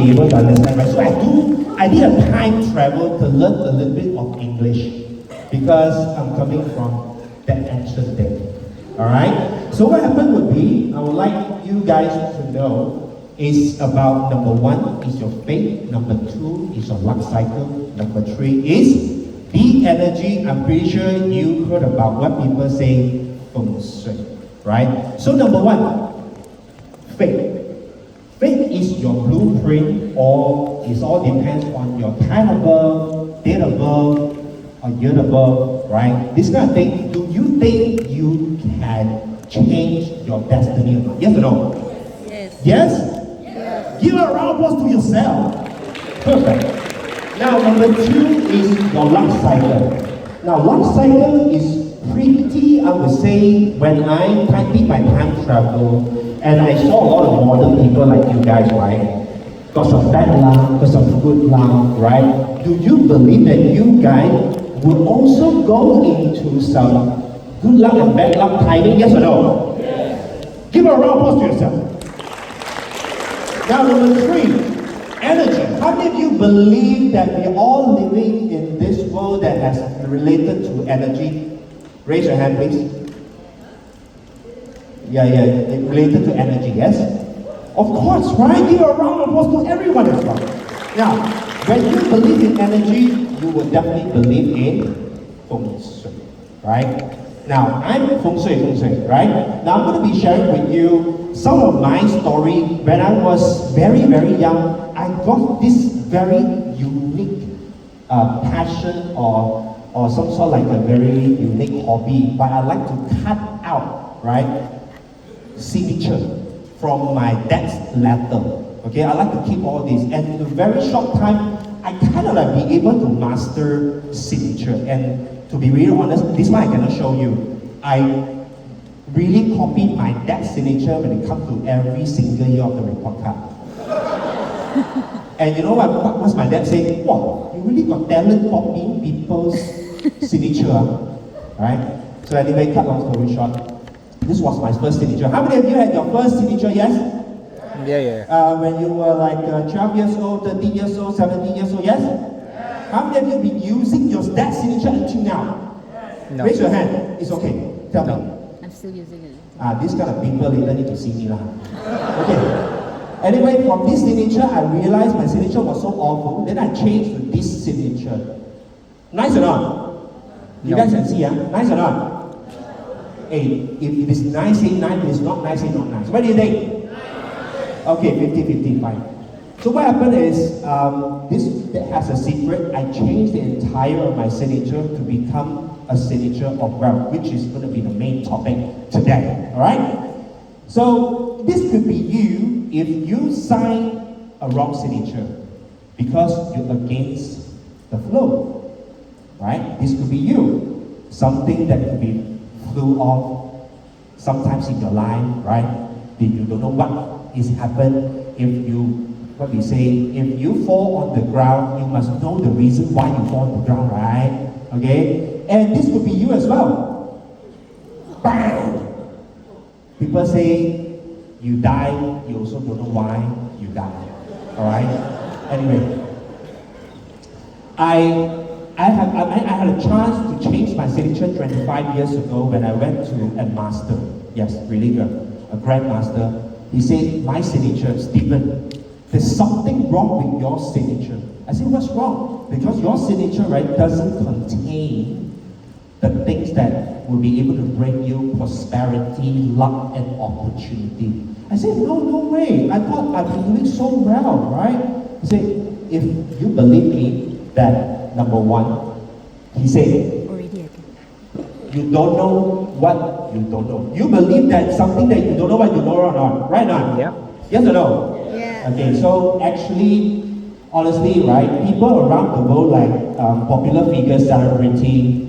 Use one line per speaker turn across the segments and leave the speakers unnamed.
be able to understand, right? So I did a time travel to learn a little bit of English because I'm coming from that ancient day. All right. So what happened would be, I would like you guys to know is about number 1 is your faith, number 2 is your luck cycle, number 3 is the energy. I'm pretty sure you heard about what people say feng shui, right? So number 1, faith. Faith is your blueprint, or it all depends on your time of birth, date of birth, or year of birth, right? This kind of thing. Do you think you can change your destiny or not? Yes or no?
Yes.
Yes? Give a round of applause to yourself. Perfect. Now, number 2 is your luck cycle. Now, luck cycle is pretty, I would say, when I did my time travel, and I saw a lot of modern people like you guys, right? Got some bad luck, got some good luck, right? Do you believe that you guys would also go into some good luck and bad luck timing? Yes or no? Yes. Give a round of applause to yourself. Now, number 3, energy. How many of you believe that we're all living in this world that has related to energy? Raise your hand, please. Yeah, related to energy, yes? Of course, right? Give a round of applause to everyone as well. Now, when you believe in energy, you will definitely believe in feng shui, right? Now, I'm feng shui, right? Now, I'm going to be sharing with you some of my story. When I was very, very young, I got this very unique passion or some sort of like a very unique hobby, but I like to cut out, right, signature from my dad's letter. Okay, I like to keep all this, and in a very short time, I kind of like be able to master signature. And to be really honest, this one I cannot show you. I really copied my dad's signature when it comes to every single year of the report card. And you know what's my dad saying? Wow, you really got talent copying people's signature, right? So anyway, cut long story short, this was my first signature. How many of you had your first signature? Yes?
Yeah.
When you were like 12 years old, 13 years old, 17 years old, yes? How many of you have been using your dad's signature until now?
No.
Raise your hand. It's okay. Tell me.
I'm still using it.
These kind of people later need to see me lah. Okay. Anyway, from this signature, I realized my signature was so awful. Then I changed to this signature. Nice or not? You
No.
guys can see, Nice or not? Hey, if it is nice, say nice. If it's not nice, say not nice. What do you think? Okay, 50-50, fine. So what happened is, this has a secret. I changed the entire of my signature to become a signature of wealth, which is going to be the main topic today. All right? So this could be you if you sign a wrong signature because you're against the flow. Right? This could be you. Something that could be flew off sometimes in your life, right? That you don't know what is happened. If you, what we say, if you fall on the ground, you must know the reason why you fall on the ground, right? Okay? And this could be you as well. Bang! People say you die, you also don't know why you die. Alright? Anyway. I had a chance to change my signature 25 years ago when I went to a master. Yes, really good. A grandmaster. He said, my signature, Stephen, there's something wrong with your signature. I said, what's wrong? Because your signature, right, doesn't contain the things that will be able to bring you prosperity, luck, and opportunity. I said, no way. I thought I've been doing so well, right? He said, if you believe me that, number one, he said, you don't know what you don't know. You believe that something that you don't know what you know or not, right now?
Yeah.
Yes or no?
Yeah.
Okay, so actually, honestly, right, people around the world like popular figures, celebrity,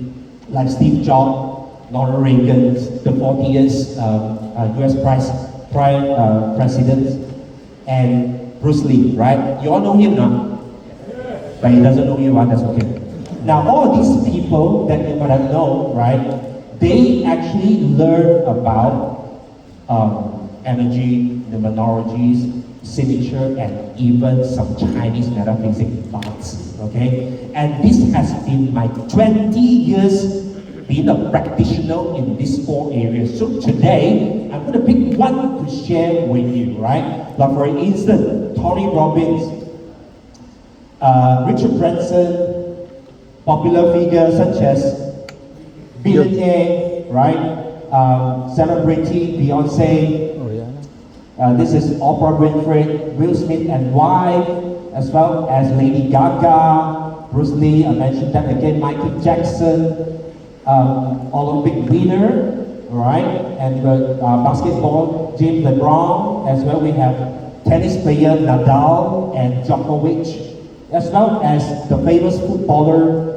like Steve Jobs, Ronald Reagan, the 40th US president, and Bruce Lee, right? You all know him now? But he doesn't know you, that's okay. Now, all these people that you might have known, right, they actually learn about energy, numerologies, signature, and even some Chinese metaphysics parts. Okay, and this has been my 20 years being a practitioner in these four areas. So today, I'm going to pick one to share with you, right? Like for instance, Tony Robbins, Richard Branson, popular figures such as billionaire, right? Celebrity, Beyonce.
Oh yeah.
This is Oprah Winfrey, Will Smith and wife, as well as Lady Gaga, Bruce Lee, I mentioned that again, Michael Jackson, Olympic winner, right? And basketball, James LeBron, as well we have tennis player Nadal and Djokovic, as well as the famous footballer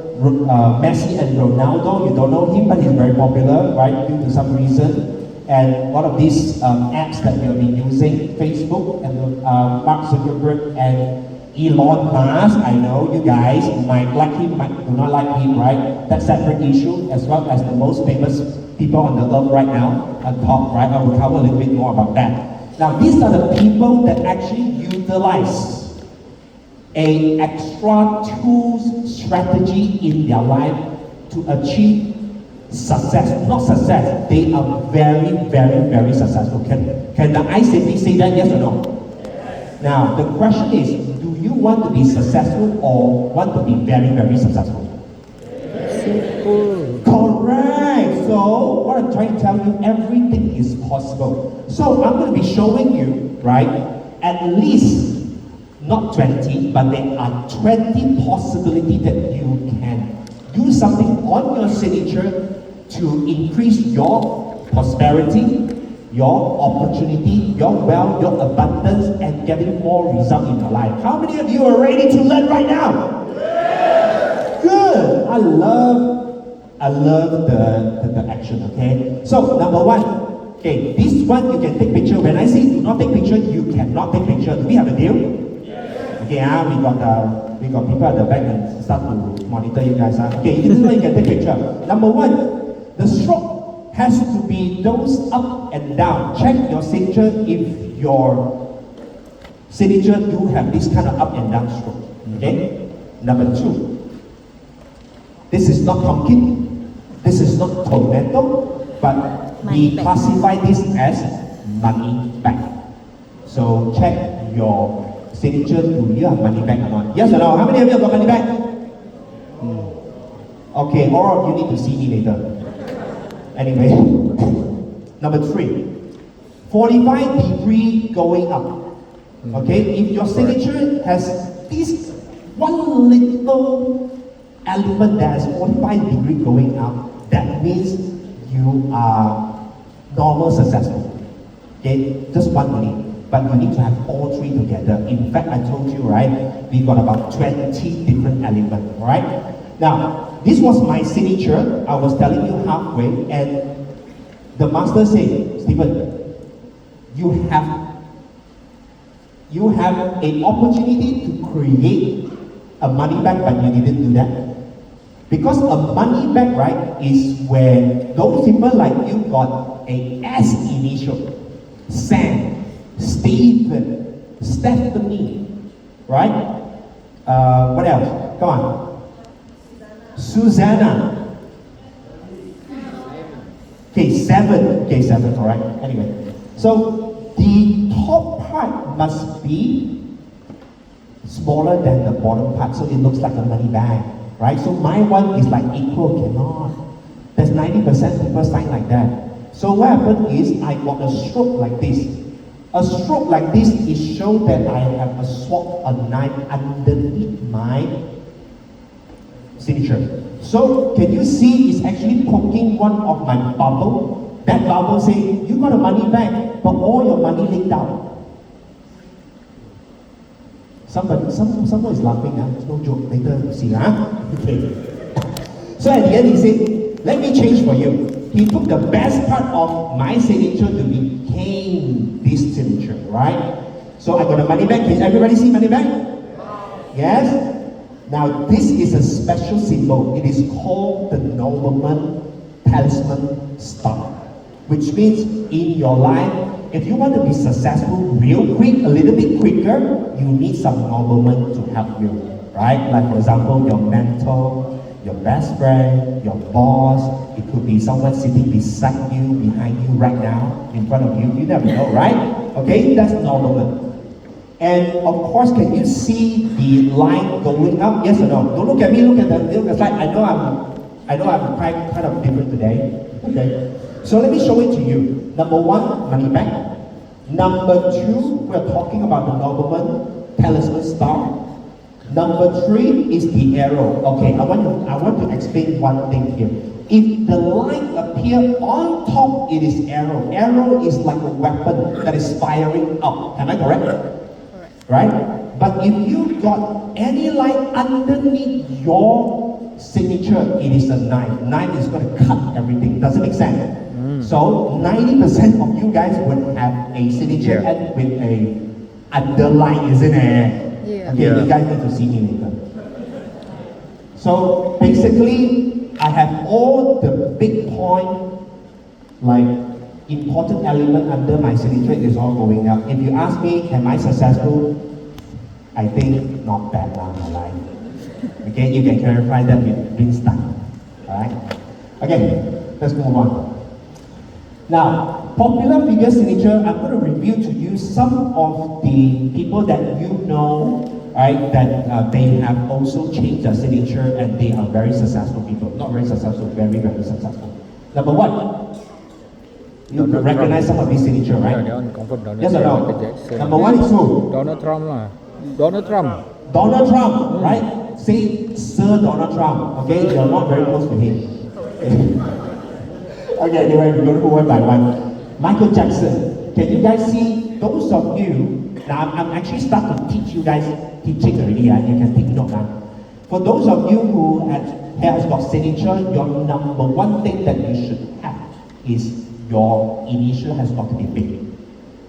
Messi and Ronaldo. You don't know him, but he's very popular, right, due to some reason. And one of these apps that we have been using, Facebook, and Mark Zuckerberg and Elon Musk. I know you guys might like him, might do not like him, right? That's separate issue, as well as the most famous people on the earth right now at top, right? I will cover a little bit more about that. Now, these are the people that actually utilize a extra tools strategy in their life to achieve success. Not success, they are very, very, very successful. Can the ICP say that, yes or no? Yes. Now, the question is, do you want to be successful or want to be very, very successful?
Simple.
Correct. So, what I'm trying to tell you, everything is possible. So, I'm going to be showing you, right, at least not 20, but there are 20 possibilities that you can do something on your signature to increase your prosperity, your opportunity, your wealth, your abundance, and getting more result in your life. How many of you are ready to learn right now? Yeah. Good. I love the action. Okay. So number one. Okay, this one you can take picture. When I say do not take picture, you cannot take picture. Do we have a deal? Yes. Okay. We got people at the back and start to monitor you guys. Okay, this is why you can take picture. Number one. The stroke has to be those up and down. Check your signature if your signature do have this kind of up and down stroke. Okay? Number two, this is not pumpkin, this is not tomato, but we classify this as money back. So check your signature, do you have money back or not? Yes or no? How many of you have got money back? Okay, all of you need to see me later. Anyway, number three, 45-degree going up. Okay, if your signature has this one little element that is 45-degree going up, that means you are normal successful. Okay, just one only. But you need to have all three together. In fact, I told you, right, we got about 20 different elements, right? Now, this was my signature. I was telling you halfway, and the master said, Stephen, you have an opportunity to create a money bag, but you didn't do that. Because a money bag, right, is where those people like you got a S initial. Sam, Stephen, Stephanie, right? What else? Come on. Susanna. Okay, seven, alright. Anyway, so the top part must be smaller than the bottom part, so it looks like a money bag, right? So my one is like equal, cannot. There's 90% people sign like that. So what happened is I got a stroke like this. A stroke like this is show that I have a swap, a knife underneath my signature. So can you see it's actually poking one of my bubble? That bubble say, you got a money back, but all your money leaked out. Someone is laughing, it's no joke, later you see, Okay. So at the end he said, let me change for you. He took the best part of my signature to become this signature, right? So I got a money bag. Can everybody see money bag? Yes? Now this is a special symbol. It is called the nobleman talisman star. which means in your life, if you want to be successful real quick, a little bit quicker, you need some noblemen to help you, right? Like for example, your mentor, your best friend, your boss. It could be someone sitting beside you, behind you right now, in front of you. You never know, right? Okay, that's nobleman. And of course, can you see the line going up? Yes or no? Don't look at me. Look at the slide. I know I'm kind of different today. Okay. So let me show it to you. Number one, money back. Number two, we're talking about the nobleman, talisman star. Number three is the arrow. Okay, I want to explain one thing here. If the line appear on top, it is arrow. Arrow is like a weapon that is firing up. Am I correct?
Correct.
Right? But if you got any line underneath your signature, it is a knife. Knife is going to cut everything. Does it make sense? So 90% of you guys would have a signature and with a underline, isn't it?
Yeah.
Okay, you guys need to see me later. So basically, I have all the big point, like important element under my signature is all going up. If you ask me, am I successful? I think not bad now in my life. Okay, you can clarify that with Winston. Alright? Okay, let's move on. Now, popular figure signature, I'm going to review to you some of the people that you know, right, that they have also changed their signature and they are very successful people. Not very successful, very, very successful. Number one, you could recognize some of these signature, right? Yes or no? Number one is who?
Donald Trump lah. Donald Trump.
Donald Trump, right? Say Sir Donald Trump, okay? You're not very close to him. Okay, anyway, we're going to go one by one. Michael Jackson. Can you guys see those of you? Now, I'm actually starting to teach you guys teaching already. You can take note now. For those of you who has got signature, your number one thing that you should have is your initial has got to be big.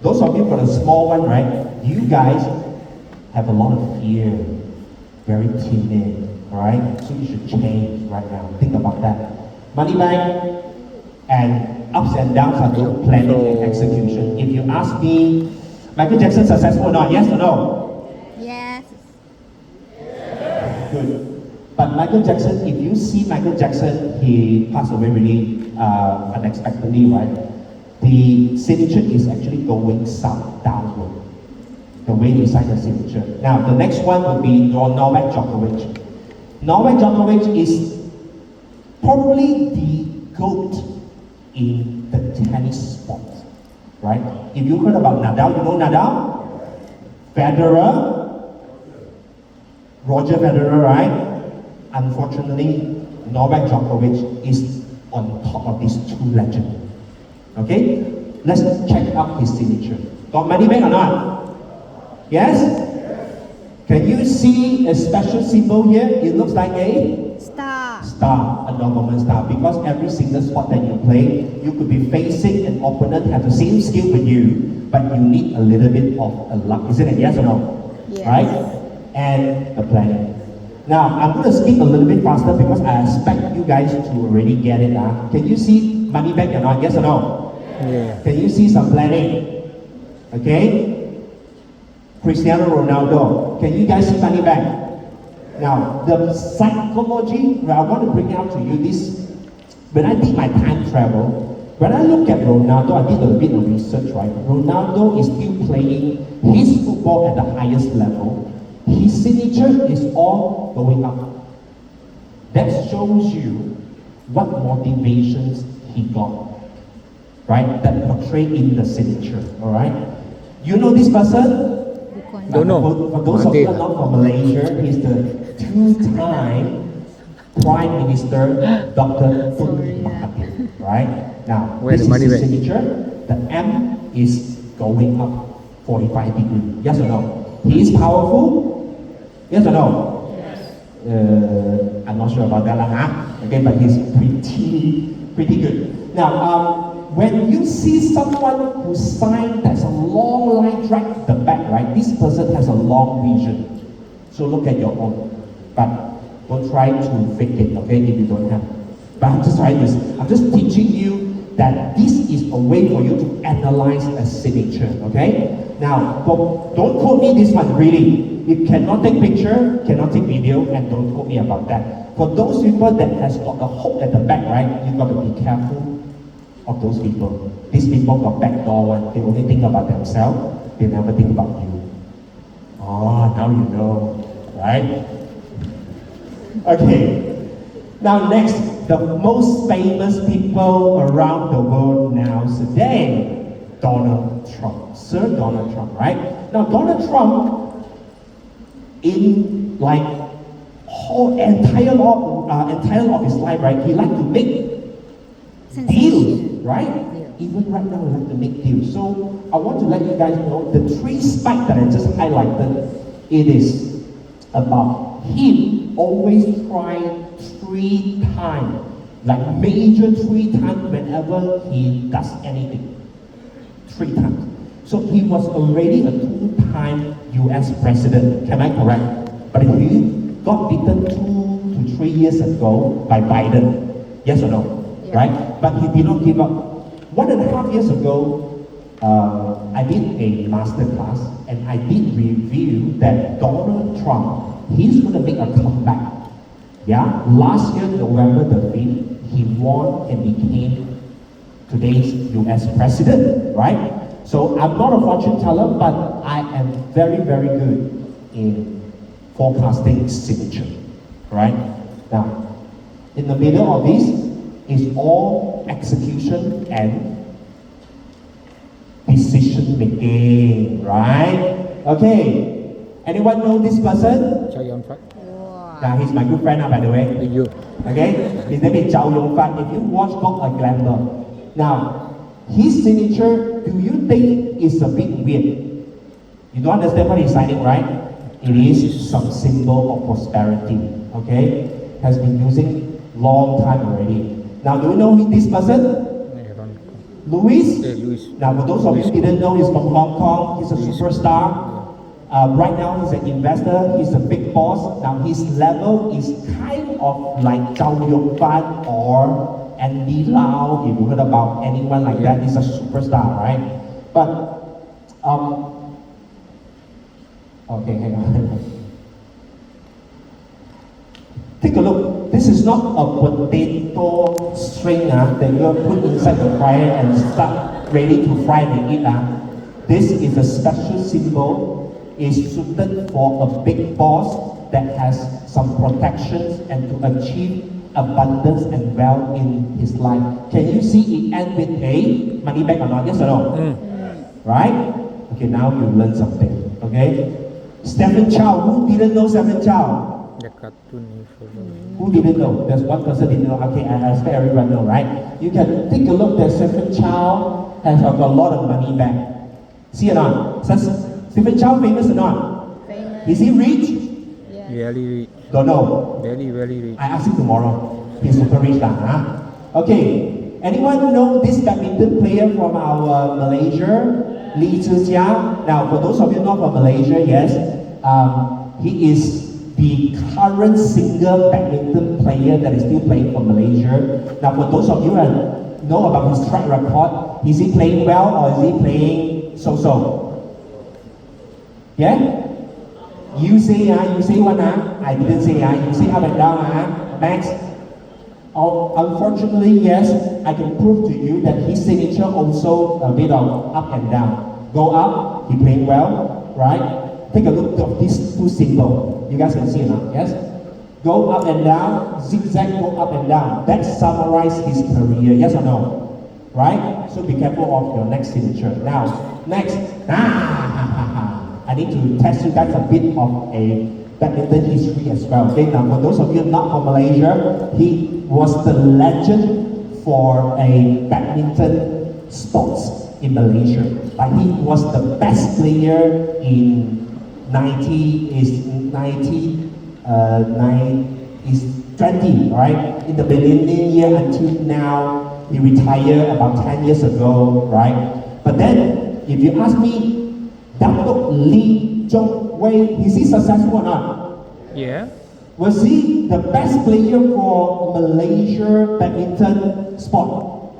Those of you for the small one, right? You guys have a lot of fear, very timid, right? So you should change right now. Think about that. Money back. And ups and downs are the planning and execution. If you ask me, Michael Jackson successful or not? Yes or no?
Yes.
Good. But Michael Jackson, if you see Michael Jackson, he passed away really unexpectedly, right? The signature is actually going south, downward. The way you sign the signature. Now, the next one would be Novak Djokovic. Novak Djokovic is probably the GOAT in the tennis sport, right? If you heard about Nadal, you know Nadal? Federer, Roger Federer, right? Unfortunately, Novak Djokovic is on top of these two legends. Okay? Let's check out his signature. Got money back or not? Yes? Can you see a special symbol here? It looks like a star, a nobleman star, because every single sport that you play, you could be facing an opponent have the same skill with you, but you need a little bit of a luck, isn't it? Yes or no?
Yes.
Right? And the planning. Now, I'm going to skip a little bit faster because I expect you guys to already get it. Can you see money back or not? Yes or no?
Yeah.
Can you see some planning? Okay? Cristiano Ronaldo. Can you guys see money back? Now, the psychology, I want to bring out to you this, when I did my time travel, when I look at Ronaldo, I did a bit of research, right? Ronaldo is still playing his football at the highest level. His signature is all going up. That shows you what motivations he got, right? That portrayed in the signature, all right? You know this person?
Don't know.
For those of you who are not from Malaysia, he's the two-time Prime Minister, Dr. Tun Mahathir, right? Now,
Where's
this
the
is
money
his
back?
signature. The M is going up 45 degrees. Yes or no? He is powerful? Yes or no?
Yes.
I'm not sure about that, okay, but he's pretty good. Now, when you see someone who signed that's a long line track the back, right? This person has a long vision. So look at your own. But don't try to fake it, okay, if you don't have. But I'm just teaching you that this is a way for you to analyze a signature, okay? Now, don't quote me this one, really. You cannot take picture, cannot take video, and don't quote me about that. For those people that has got a hook at the back, right, you got to be careful of those people. These people got backdoor one. They only think about themselves. They never think about you. Oh, now you know, right? Okay. Now next, the most famous people around the world now today, Donald Trump. Sir Donald Trump, right? Now Donald Trump, in like whole entire of his life, right, he liked to make deals, right? Even right now, he like to make deals. So I want to let you guys know the 3 spikes that I just highlighted. It is about him always trying 3 times, like major 3 times whenever he does anything. 3 times. So he was already a 2-time US president, am I correct? But he got beaten 2 to 3 years ago by Biden. Yes or no?
Yeah.
Right? But he did not give up. 1.5 years ago, I did a master class and I did review that Donald Trump, he's going to make a comeback. Yeah, last year, November the 5th, he won and became today's US president, right? So I'm not a fortune teller, but I am very, very good in forecasting signature, right? Now, in the middle of this is all execution and decision making, right? Okay, anyone know this person?
Chow Yun Fat.
Wow.
Now, he's my good friend, by the way.
You.
Okay, his name is Chow Yun Fat. If you watch Book of Glamour, now his signature, do you think is a bit weird? You don't understand what he's signing, right? It is some symbol of prosperity. Okay, has been using long time already. Now, do you know this person? Louis?
Louis.
Now, for those of you who didn't know, he's from Hong Kong. He's a superstar. Right now, he's an investor. He's a big boss. Now, his level is kind of like Chow Yun Fat or Andy Lau. If you heard about anyone like that, he's a superstar, right? But, okay, hang on. Take a look. This is not a potato string that you put inside the fryer and start ready to fry and eat. This is a special symbol. Is suited for a big boss that has some protections and to achieve abundance and wealth in his life. Can you see it end with a money back or not? Yes or no? Right? Okay, now you learn something. Okay? Stephen Chow. Who didn't know Stephen Chow?
The cartoon.
Who didn't know? There's one person didn't know. Okay, I expect everyone know, right? You can take a look that Stephen Chow has got a lot of money back. See or not? Stephen Chow famous or not?
Famous.
Is he rich?
Yeah.
Very rich.
Don't know.
Very, very rich.
I ask him tomorrow. He's super rich huh? Okay. Anyone know this badminton player from our Malaysia? Lee Zhijia. Now, for those of you not from Malaysia, yes, he is the current single badminton player that is still playing for Malaysia. Now, for those of you who know about his track record, is he playing well or is he playing so-so? Yeah? You say one I didn't say you say up and down Max? Unfortunately, yes, I can prove to you that his signature also a bit of up and down. Go up, he playing well, right? Take a look at these 2 symbols. You guys can see it now, yes? Go up and down, zigzag, go up and down. That summarizes his career, yes or no? Right? So be careful of your next signature. Now, next. I need to test you guys a bit of a badminton history as well. Okay, now for those of you not from Malaysia, he was the legend for a badminton sports in Malaysia. Like he was the best player in 20, right? In the millennium year until now, he retired about 10 years ago, right? But then, if you ask me, Datuk Lee Chong Wei, is he successful or not?
Yeah.
Was he the best player for Malaysia badminton sport?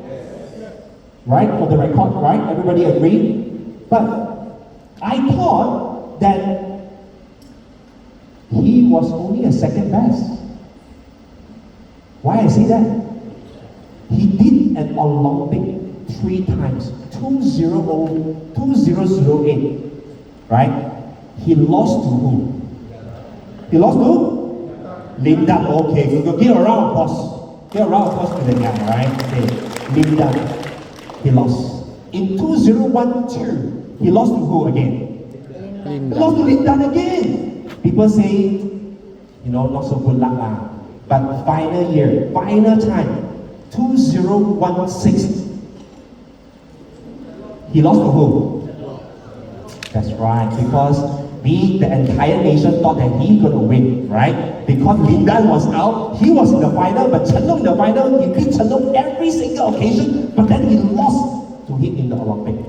right? For the record, right? Everybody agree? But I thought that he was only a second best. Why I say that? He did an Olympic 3 times, 2008, right? He lost to who? He lost to? Linda. Okay, so give a round of applause. Give a round of applause to the guy, right? Okay, Linda. He lost. In 2012, he lost to who again? He lost to Linda again. People say, not so good luck lah. But final year, final time, 2016, he lost to who? That's right, because the entire nation thought that he's gonna win, right? Because Linda was out, he was in the final, but Chen Long in the final, he beat Chen Long every single occasion, but then he lost to him in the Olympic.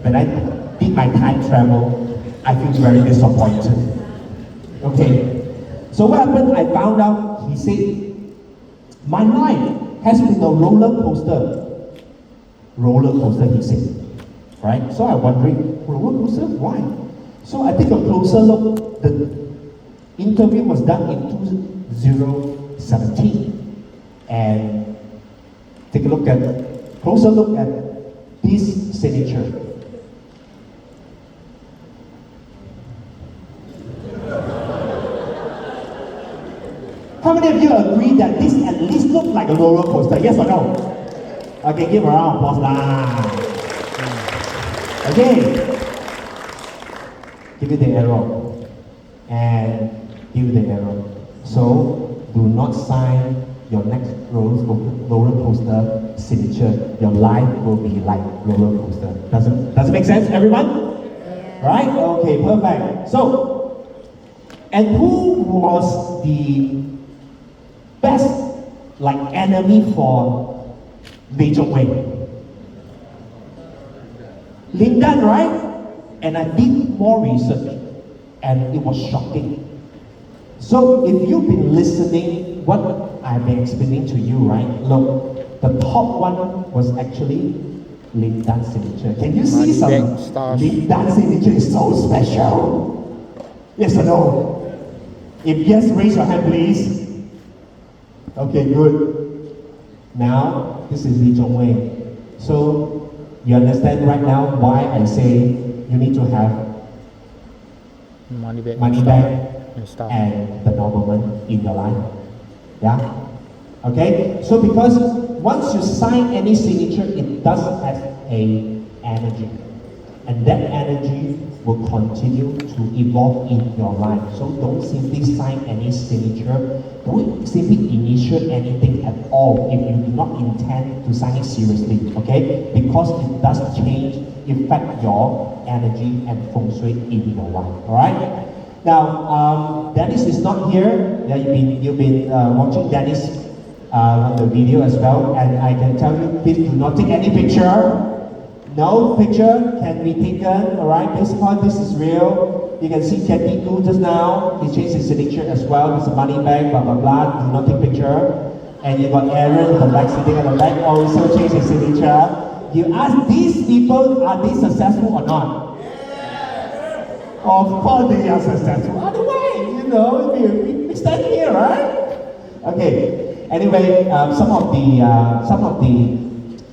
When I did my time travel, I feel very disappointed. Okay, so what happened? I found out, he said, my life has been a roller coaster. Roller coaster, he said. Right? So I'm wondering, roller coaster? Why? So I take a closer look. The interview was done in 2017. And take a closer look at this signature. How many of you agree that this at least looks like a roller coaster? Yes or no? Okay, give a round of applause lah. Okay. Give it the arrow. And give it the arrow. So, do not sign your next roller coaster signature. Your life will be like roller coaster. Does it make sense, everyone? Yeah. Right? Okay, perfect. So, and who was the best enemy for Lee Chong Wei? Lindan, right? And I did more research and it was shocking. So if you've been listening what I've been explaining to you, right? Look, the top one was actually Lindan signature. Can you see some? Lindan signature is so special. Yes or no? If yes, raise your hand please. Okay, good. Now, this is Lee Chong Wei. So, you understand right now why I say you need to have
money back
and the nobleman in your life. Yeah? Okay? So, because once you sign any signature, it does have a energy. And that energy will continue to evolve in your life. So don't simply sign any signature. Don't simply initiate anything at all if you do not intend to sign it seriously. Okay? Because it does change, affect your energy and feng shui in your life. Alright? Now, Dennis is not here. Yeah, you've been watching Dennis on the video as well. And I can tell you, please do not take any picture. No picture can be taken, alright? This is real. You can see Kathy too just now. He changed his signature as well. It's a money bag, blah, blah, blah. Do not take picture. And you got Aaron, the back sitting at the back, also changed his signature. You ask these people, are they successful or not? Yes. Of course they are successful. Otherwise, we stand here, right? Okay. Anyway, some of the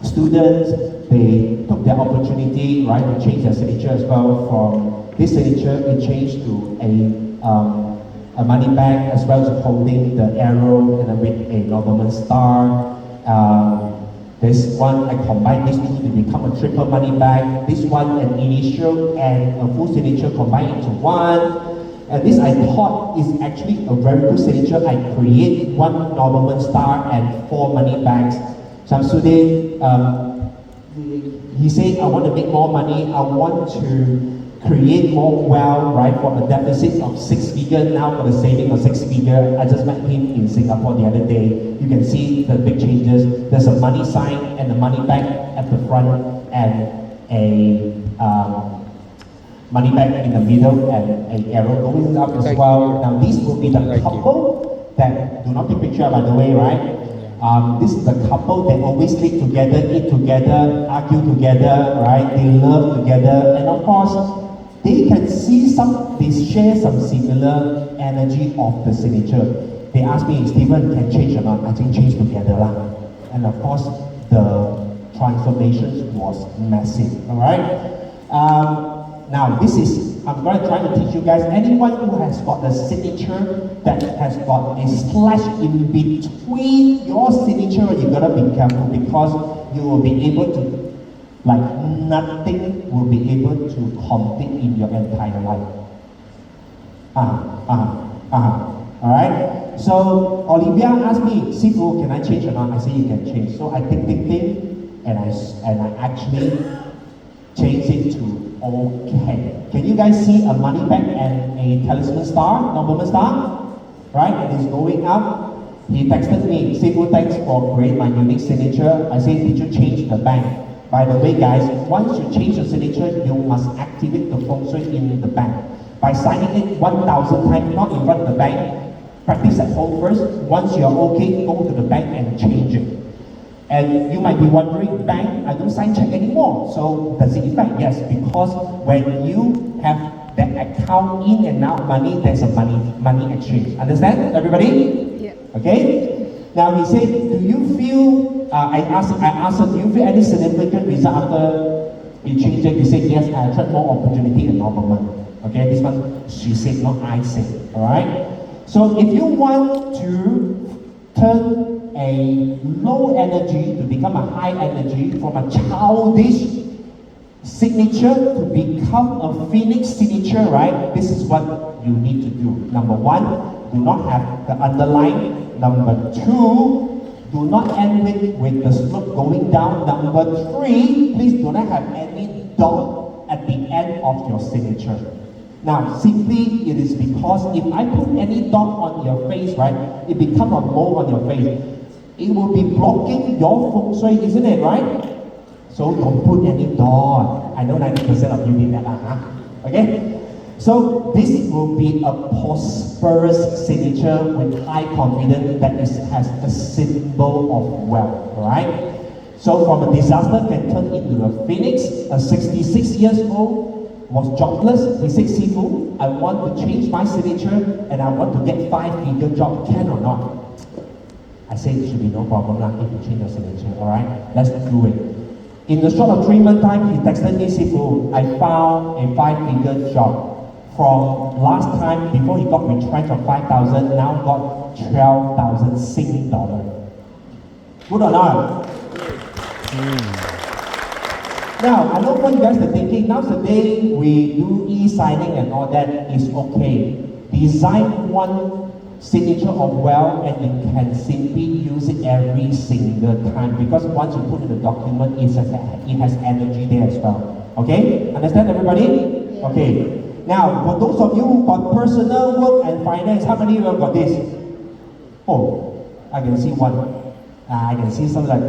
students, they took their opportunity, right, to change their signature as well. From this signature, it changed to a money bag as well as holding the arrow and with a nobleman star. This one, I combined these two to become a triple money bag. This one, an initial and a full signature combined into one. And this I thought is actually a very good signature. I create one nobleman star and 4 money bags. Shamsuddin, he said, I want to make more money, I want to create more wealth, right, from a deficit of 6 figure, now for the saving of 6 figure. I just met him in Singapore the other day. You can see the big changes. There's a money sign and a money bag at the front and a money bag in the middle and an arrow going up as well. Now these will be the couple that do not take picture by the way, right? This is the couple that always sleep together, eat together, argue together, right? They love together, and of course, they can see they share some similar energy of the signature. They ask me, Stephen, can change or not? I think change together lah. And of course, the transformation was massive. All right. Now I'm going to try to teach you guys. Anyone who has got a signature that has got a slash in between your signature, you gotta be careful because you will be able to. Like nothing will be able to complete in your entire life. Alright? So Olivia asked me, Sifu, can I change or not? I said you can change. So I think, and I actually changed it to okay. Can you guys see a money bag and a talisman star, nobleman star? Right? It is going up. He texted me, Sifu, thanks for creating my unique signature. I said, did you change the bank? By the way, guys, once you change your signature, you must activate the feng shui in the bank. By signing it 1,000 times, not in front of the bank, practice at home first. Once you're okay, go to the bank and change it. And you might be wondering, bank, I don't sign check anymore. So does it affect? Yes, because when you have the account in and out money, there's a money exchange. Understand, everybody?
Yeah.
Okay? Now he said, do you feel, I asked her, do you feel any significant result after you changed it? He said, yes, I attract more opportunity and normally. Okay, this one, she said, not I said, alright? So if you want to turn a low energy to become a high energy, from a childish signature to become a phoenix signature, right? This is what you need to do. Number one, do not have the underline. Number two, do not end with the slope going down. Number three, please do not have any dot at the end of your signature. Now, simply it is because if I put any dot on your face, right, it becomes a mole on your face. It will be blocking your feng shui, isn't it, right? So don't put any dot. I know 90% of you did that, huh? Okay? So this will be a prosperous signature with high confidence that has a symbol of wealth, right? So from a disaster can turn into a phoenix. A 66 years old was jobless. He said, Sifu, I want to change my signature and I want to get 5-figure job. Can or not? I said it should be no problem lah if you change your signature, alright? Let's do it. In the short of 3 months time, he texted me, Sifu, I found a 5-figure job. From last time, before he got retrenched from 5,000, now got 12,000 Sing dollar. Good or not? Now, I know what you guys are thinking. Nowadays, we do e-signing and all that is okay. Design one signature of wealth and you can simply use it every single time because once you put in the document, it has energy there as well. Okay? Understand, everybody?
Yeah.
Okay. Now, for those of you who got personal work and finance, how many of you have got this? Oh, I can see one. I can see some like.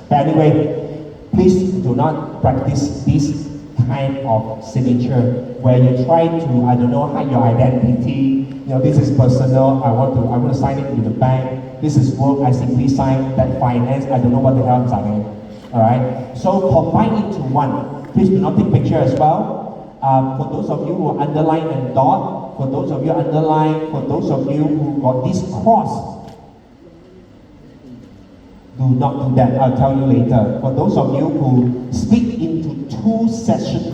But anyway, please do not practice this kind of signature where you try to, I don't know, hide your identity. You know, this is personal. I want to sign it with the bank. This is work. I simply sign that finance. I don't know what the hell I'm signing. All right. So combine into one. Please do not take picture as well. For those of you who underline and dot, for those of you underline, for those of you who got this cross, do not do that. I'll tell you later. For those of you who split into two sections,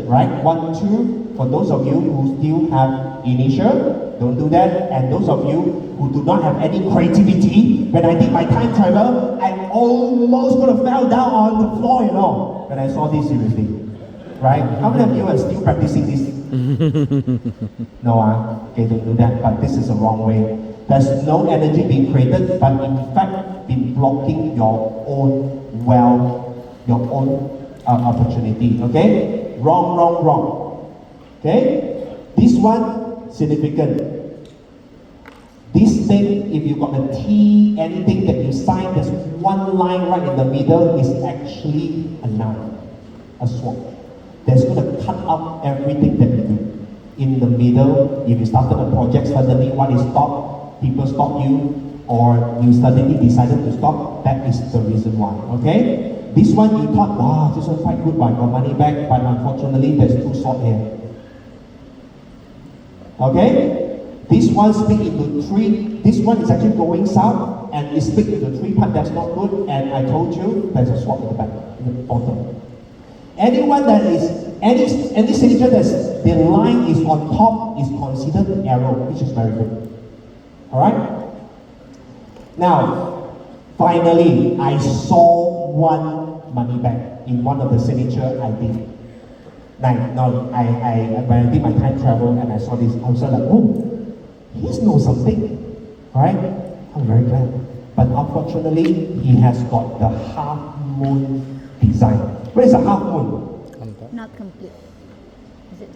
right? 1, 2. For those of you who still have initial, don't do that. And those of you who do not have any creativity, when I did my time travel, I almost could have fell down on the floor, you know, when I saw this seriously. Right? How many of you are still practicing this? No, okay, don't do that. But this is the wrong way. There's no energy being created, but in fact, been blocking your own wealth, your own opportunity. Okay? Wrong. Okay? This one, significant. This thing, if you got a T, anything that you sign, there's one line right in the middle is actually a line, a swap. That's going to cut out everything that you do. In the middle, if you started a project, suddenly one is stopped, people stop you, or you suddenly decided to stop, that is the reason why. Okay? This one you thought, wow, this one quite good, but I got money back, but unfortunately there's too short here. Okay? This one split into three. This one is actually going south, and it split into three parts. That's not good. And I told you there's a swap in the back, in the bottom. Anyone that is any signature that's the line is on top is considered an arrow, which is very good. All right. Now, finally, I saw one money back in one of the signature I did. When I did my time travel and I saw this, I was like, oh, he knows something, right? I'm very glad. But unfortunately, he has got the half moon design. What is a half moon?
Not complete. Is it?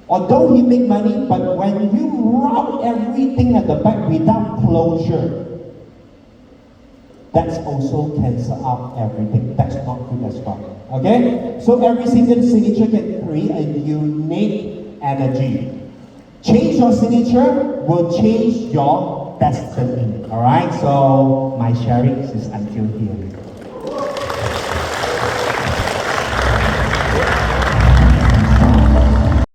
Although he make money, but when you route everything at the back without closure, that's also cancel out everything. That's not good as well. Okay? So every single signature can create a unique energy. Change your signature will change your destiny. Alright? So my sharing is until here.